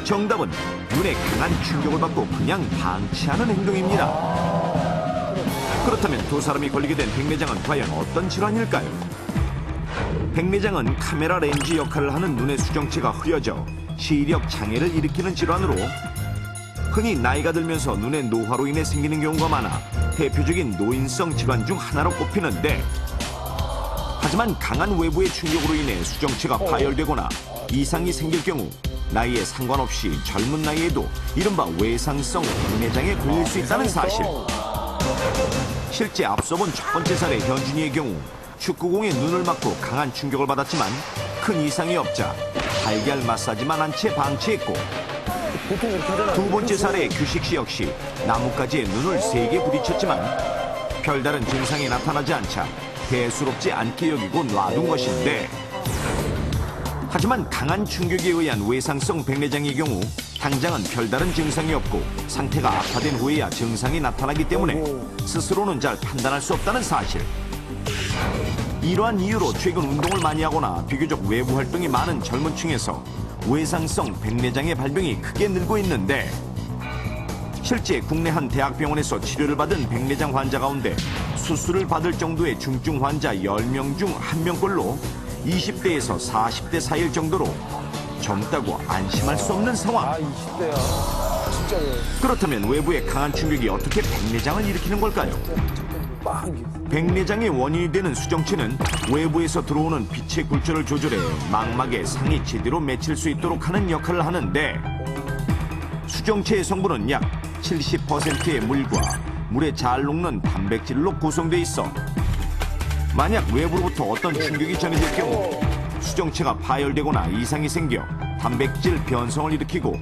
정답은 눈에 강한 충격을 받고 그냥 방치하는 행동입니다. 그렇다면 두 사람이 걸리게 된 백내장은 과연 어떤 질환일까요? 백내장은 카메라 렌즈 역할을 하는 눈의 수정체가 흐려져 시력 장애를 일으키는 질환으로 흔히 나이가 들면서 눈의 노화로 인해 생기는 경우가 많아 대표적인 노인성 질환 중 하나로 꼽히는데, 하지만 강한 외부의 충격으로 인해 수정체가 파열되거나 이상이 생길 경우 나이에 상관없이 젊은 나이에도 이른바 외상성 백내장에 걸릴 수 있다는 사실. 실제 앞서 본 첫 번째 사례 현준이의 경우 축구공에 눈을 맞고 강한 충격을 받았지만 큰 이상이 없자 달걀 마사지만 한 채 방치했고, 두 번째 사례의 규식 씨 역시 나뭇가지에 눈을 3개 부딪혔지만 별다른 증상이 나타나지 않자 대수롭지 않게 여기고 놔둔 것인데, 하지만 강한 충격에 의한 외상성 백내장의 경우 당장은 별다른 증상이 없고 상태가 악화된 후에야 증상이 나타나기 때문에 스스로는 잘 판단할 수 없다는 사실. 이러한 이유로 최근 운동을 많이 하거나 비교적 외부 활동이 많은 젊은 층에서 외상성 백내장의 발병이 크게 늘고 있는데, 실제 국내 한 대학병원에서 치료를 받은 백내장 환자 가운데 수술을 받을 정도의 중증 환자 10명 중 1명꼴로 20대에서 40대 사이일 정도로 젊다고 안심할 수 없는 상황. 20대야. 진짜로. 그렇다면 외부의 강한 충격이 어떻게 백내장을 일으키는 걸까요? 백내장의 원인이 되는 수정체는 외부에서 들어오는 빛의 굴절을 조절해 망막에 상이 제대로 맺힐 수 있도록 하는 역할을 하는데, 수정체의 성분은 약 70%의 물과 물에 잘 녹는 단백질로 구성돼 있어 만약 외부로부터 어떤 충격이 전해질 경우 수정체가 파열되거나 이상이 생겨 단백질 변성을 일으키고,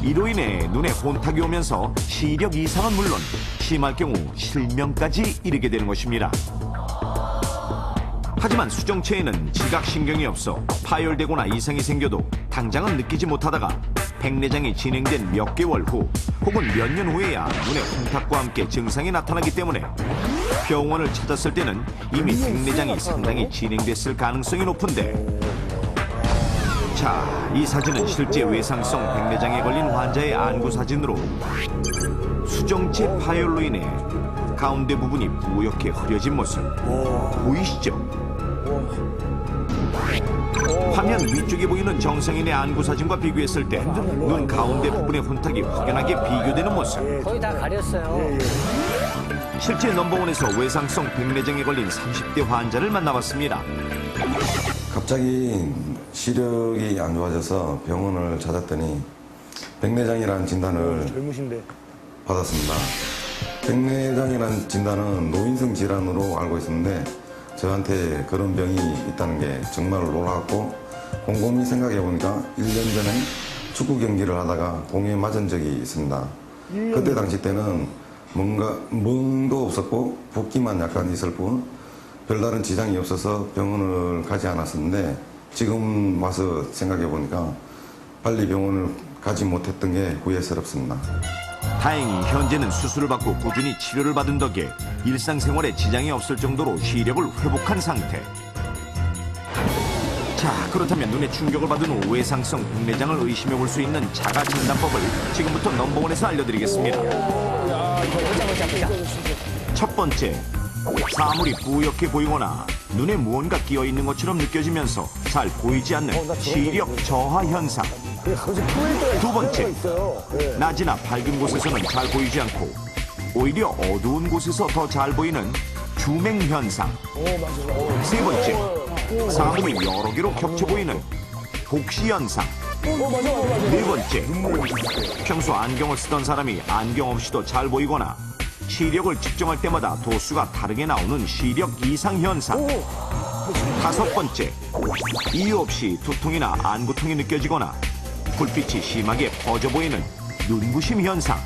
이로 인해 눈에 혼탁이 오면서 시력 이상은 물론 심할 경우 실명까지 이르게 되는 것입니다. 하지만 수정체에는 지각신경이 없어 파열되거나 이상이 생겨도 당장은 느끼지 못하다가 백내장이 진행된 몇 개월 후 혹은 몇 년 후에야 눈의 혼탁과 함께 증상이 나타나기 때문에 병원을 찾았을 때는 이미 백내장이 상당히 진행됐을 가능성이 높은데, 자, 이 사진은 실제 외상성 백내장에 걸린 환자의 안구 사진으로 수정체 파열로 인해 가운데 부분이 뿌옇게 흐려진 모습 보이시죠? 화면 위쪽에 보이는 정상인의 안구 사진과 비교했을 때 눈 가운데 부분의 혼탁이 확연하게 비교되는 모습. 거의 다 가렸어요. 실제 넘버원에서 외상성 백내장에 걸린 30대 환자를 만나봤습니다. 갑자기 시력이 안 좋아져서 병원을 찾았더니 백내장이라는 진단을 젊으신데. 받았습니다. 백내장이라는 진단은 노인성 질환으로 알고 있었는데 저한테 그런 병이 있다는 게 정말 놀라웠고, 곰곰이 생각해 보니까 1년 전에 축구 경기를 하다가 공에 맞은 적이 있습니다. 그때 당시 때는 뭔가 멍도 없었고 붓기만 약간 있을 뿐 별다른 지장이 없어서 병원을 가지 않았었는데, 지금 와서 생각해 보니까 빨리 병원을 가지 못했던 게 후회스럽습니다. 다행히 현재는 수술을 받고 꾸준히 치료를 받은 덕에 일상생활에 지장이 없을 정도로 시력을 회복한 상태. 자, 그렇다면 눈에 충격을 받은 후 외상성 백내장을 의심해 볼 수 있는 자가 진단법을 지금부터 넘버원에서 알려드리겠습니다. 첫 번째, 사물이 뿌옇게 보이거나 눈에 무언가 끼어 있는 것처럼 느껴지면서 잘 보이지 않는 시력 저하 현상. 두 번째, 낮이나 밝은 곳에서는 잘 보이지 않고 오히려 어두운 곳에서 더 잘 보이는 주맹 현상. 세 번째, 사물이 여러 개로 겹쳐 보이는 복시 현상. 네 번째, 평소 안경을 쓰던 사람이 안경 없이도 잘 보이거나 시력을 측정할 때마다 도수가 다르게 나오는 시력 이상 현상. 다섯 번째, 이유 없이 두통이나 안구통이 느껴지거나 불빛이 심하게 퍼져 보이는 눈부심 현상.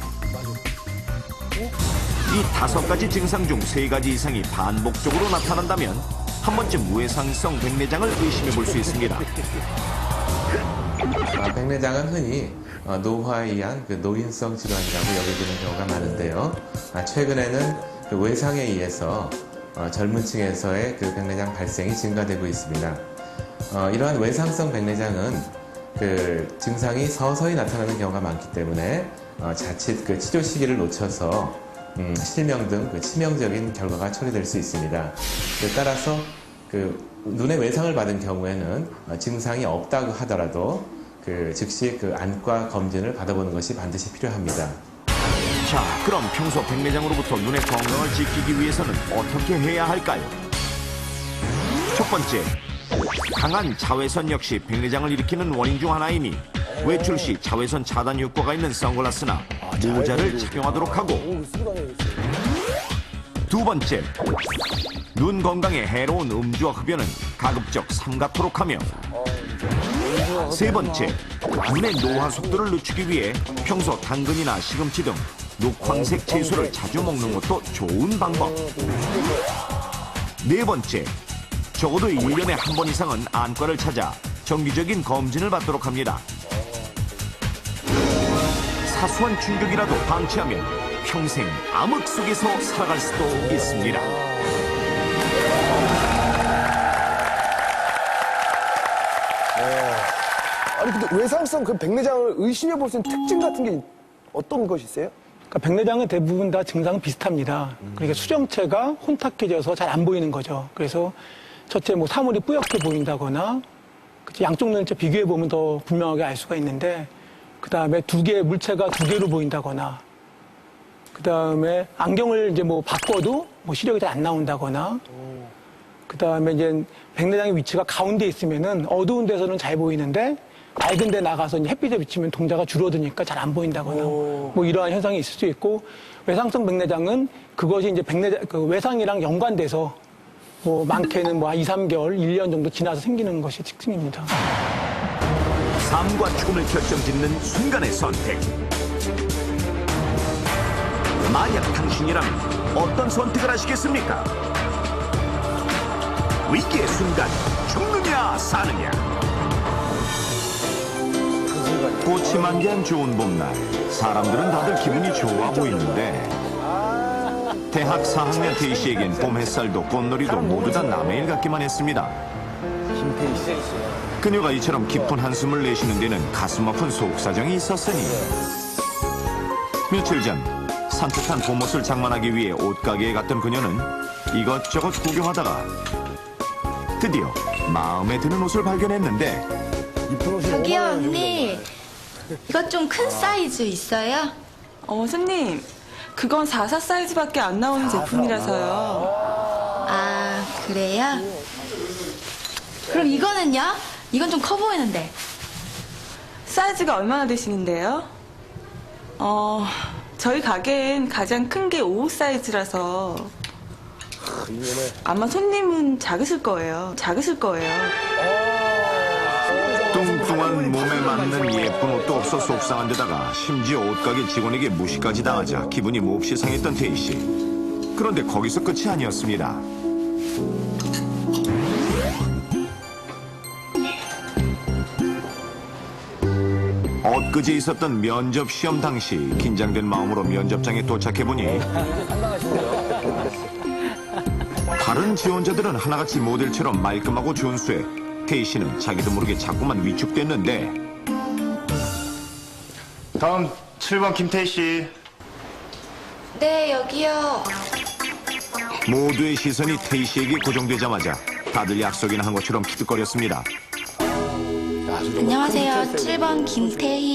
이 5가지 증상 중 3가지 이상이 반복적으로 나타난다면 한 번쯤 외상성 백내장을 의심해 볼 수 있습니다. 백내장은 흔히 노화에 의한 노인성 질환이라고 여겨지는 경우가 많은데요. 최근에는 외상에 의해서 젊은 층에서의 백내장 발생이 증가되고 있습니다. 이러한 외상성 백내장은 그 증상이 서서히 나타나는 경우가 많기 때문에 자칫 그 치료 시기를 놓쳐서 실명 등 그 치명적인 결과가 초래될 수 있습니다. 따라서 그 눈의 외상을 받은 경우에는 증상이 없다고 하더라도 그 즉시 그 안과 검진을 받아보는 것이 반드시 필요합니다. 자, 그럼 평소 백내장으로부터 눈의 건강을 지키기 위해서는 어떻게 해야 할까요? 첫 번째, 강한 자외선 역시 백내장을 일으키는 원인 중 하나이니 외출 시 자외선 차단 효과가 있는 선글라스나 모자를 착용하도록 하고, 두 번째, 눈 건강에 해로운 음주와 흡연은 가급적 삼가토록 하며, 세 번째, 눈의 노화 속도를 늦추기 위해 평소 당근이나 시금치 등 녹황색 채소를 자주 먹는 것도 좋은 방법. 네 번째, 적어도 1년에 한 번 이상은 안과를 찾아 정기적인 검진을 받도록 합니다. 사소한 충격이라도 방치하면 평생 암흑 속에서 살아갈 수도 있습니다. 아니 근데 외상성 그 백내장을 의심해 볼 수 있는 특징 같은 게 어떤 것이 있어요? 그러니까 백내장은 대부분 다 증상은 비슷합니다. 그러니까 수정체가 혼탁해져서 잘 안 보이는 거죠. 그래서 첫째 뭐 사물이 뿌옇게 보인다거나 양쪽 눈을 비교해 보면 더 분명하게 알 수가 있는데, 그 다음에 물체가 두 개로 보인다거나, 그 다음에 안경을 이제 뭐 바꿔도 뭐 시력이 잘 안 나온다거나, 그 다음에 이제 백내장의 위치가 가운데 있으면은 어두운 데서는 잘 보이는데 밝은 데 나가서 이제 햇빛에 비치면 동자가 줄어드니까 잘 안 보인다거나 뭐 이러한 현상이 있을 수 있고, 외상성 백내장은 그것이 이제 그 외상이랑 연관돼서 뭐 많게는 뭐 2, 3개월, 1년 정도 지나서 생기는 것이 특징입니다. 삶과 죽음을 결정짓는 순간의 선택. 만약 당신이라면 어떤 선택을 하시겠습니까? 위기의 순간, 죽느냐 사느냐. 꽃이 만개한 좋은 봄날, 사람들은 다들 기분이 좋아 보이는데 대학 4학년 태희 씨에겐 봄 햇살도 꽃놀이도 모두 다 남의 일 같기만 했습니다. 그녀가 이처럼 깊은 한숨을 내쉬는 데는 가슴 아픈 속사정이 있었으니, 며칠 전 산뜻한 봄옷을 장만하기 위해 옷가게에 갔던 그녀는 이것저것 구경하다가 드디어 마음에 드는 옷을 발견했는데, 저기요, 언니. 이거 좀 큰 사이즈 있어요? 손님, 그건 44 사이즈밖에 안 나오는 제품이라서요. 아, 그래요? 그럼 이거는요? 이건 좀 커 보이는데. 사이즈가 얼마나 되시는데요? 저희 가게엔 가장 큰 게 55 사이즈라서 아마 손님은 작으실 거예요. 뚱뚱한 몸에 맞는 예쁜 옷도 없어 속상한 데다가 심지어 옷가게 직원에게 무시까지 당하자 기분이 몹시 상했던 태희 씨. 그런데 거기서 끝이 아니었습니다. 엊그제 있었던 면접 시험 당시 긴장된 마음으로 면접장에 도착해보니 다른 지원자들은 하나같이 모델처럼 말끔하고 준수해 태희 씨는 자기도 모르게 자꾸만 위축됐는데, 다음 7번 김태희 씨. 네, 여기요. 모두의 시선이 태희 씨에게 고정되자마자 다들 약속이나 한 것처럼 키득거렸습니다. 안녕하세요. 7번 김태희.